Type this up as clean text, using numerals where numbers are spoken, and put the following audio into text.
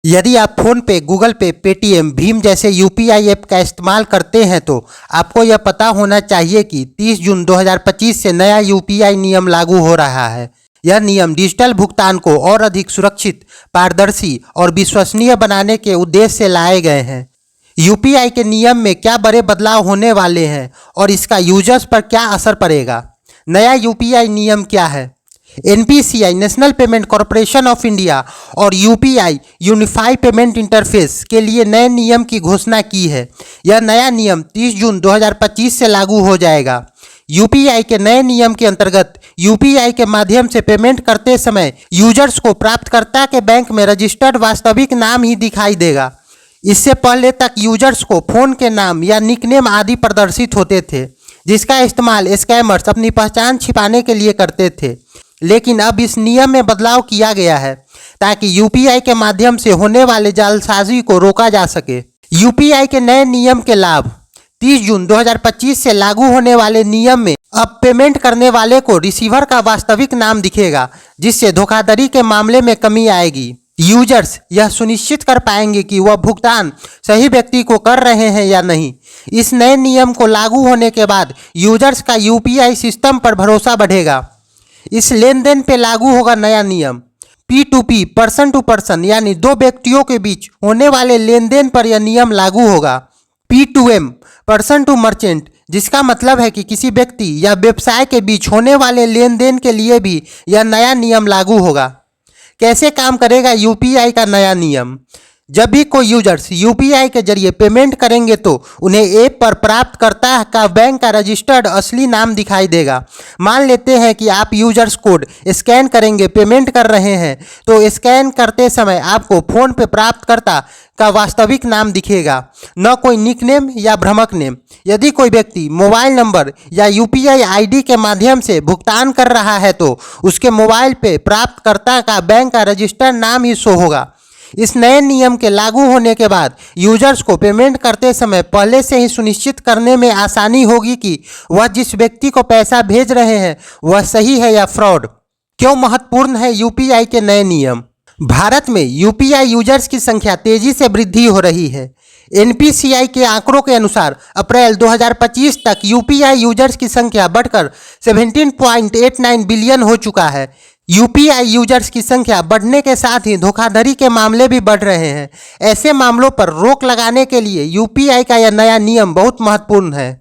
यदि आप फ़ोन पे, गूगल पे, पेटीएम, भीम जैसे यूपीआई ऐप का इस्तेमाल करते हैं तो आपको यह पता होना चाहिए कि 30 जून 2025 से नया यूपीआई नियम लागू हो रहा है। यह नियम डिजिटल भुगतान को और अधिक सुरक्षित, पारदर्शी और विश्वसनीय बनाने के उद्देश्य से लाए गए हैं। यूपीआई के नियम में क्या बड़े बदलाव होने वाले हैं और इसका यूजर्स पर क्या असर पड़ेगा? नया यूपीआई नियम क्या है? NPCI national payment corporation of India और यूपीआई यूनिफाइड पेमेंट इंटरफेस के लिए नए नियम की घोषणा की है। यह नया नियम 30 जून 2025 से लागू हो जाएगा। यूपीआई के नए नियम के अंतर्गत यूपीआई के माध्यम से पेमेंट करते समय यूजर्स को प्राप्तकर्ता के बैंक में रजिस्टर्ड वास्तविक नाम ही दिखाई देगा। इससे पहले तक यूजर्स को फ़ोन के नाम या निकनेम आदि प्रदर्शित होते थे, जिसका इस्तेमाल स्कैमर्स अपनी पहचान छिपाने के लिए करते थे। लेकिन अब इस नियम में बदलाव किया गया है ताकि यूपीआई के माध्यम से होने वाले जालसाजी को रोका जा सके। यूपीआई के नए नियम के लाभ। 30 जून 2025 से लागू होने वाले नियम में अब पेमेंट करने वाले को रिसीवर का वास्तविक नाम दिखेगा, जिससे धोखाधड़ी के मामले में कमी आएगी। यूजर्स यह सुनिश्चित कर पाएंगे कि वह भुगतान सही व्यक्ति को कर रहे हैं या नहीं। इस नए नियम को लागू होने के बाद यूजर्स का यूपीआई सिस्टम पर भरोसा बढ़ेगा। इस लेन देन पे लागू होगा नया नियम। P2P पर्सन टू पर्सन यानी दो व्यक्तियों के बीच होने वाले लेन देन पर यह नियम लागू होगा। P2M पर्सन टू मर्चेंट, जिसका मतलब है कि किसी व्यक्ति या व्यवसाय के बीच होने वाले लेन देन के लिए भी यह नया नियम लागू होगा। कैसे काम करेगा यूपीआई का नया नियम? जब भी कोई यूजर्स यूपीआई के जरिए पेमेंट करेंगे तो उन्हें ऐप पर प्राप्तकर्ता का बैंक का रजिस्टर्ड असली नाम दिखाई देगा। मान लेते हैं कि आप यूजर्स कोड स्कैन करेंगे पेमेंट कर रहे हैं, तो स्कैन करते समय आपको फ़ोन पे प्राप्तकर्ता का वास्तविक नाम दिखेगा, न कोई निकनेम या भ्रामक नेम। यदि कोई व्यक्ति मोबाइल नंबर या यूपीआई आईडी के माध्यम से भुगतान कर रहा है तो उसके मोबाइल पे प्राप्तकर्ता का बैंक का रजिस्टर्ड नाम ही शो होगा। इस नए नियम के लागू होने के बाद यूजर्स को पेमेंट करते समय पहले से ही सुनिश्चित करने में आसानी होगी कि वह जिस व्यक्ति को पैसा भेज रहे हैं वह सही है या फ्रॉड। क्यों महत्वपूर्ण है यूपीआई के नए नियम? भारत में यूपीआई यूजर्स की संख्या तेजी से वृद्धि हो रही है। एनपीसीआई के आंकड़ों के अनुसार अप्रैल 2025 तक यूपीआई यूजर्स की संख्या बढ़कर 17.89 बिलियन हो चुका है। यूपीआई यूजर्स की संख्या बढ़ने के साथ ही धोखाधड़ी के मामले भी बढ़ रहे हैं। ऐसे मामलों पर रोक लगाने के लिए यूपीआई का यह नया नियम बहुत महत्वपूर्ण है।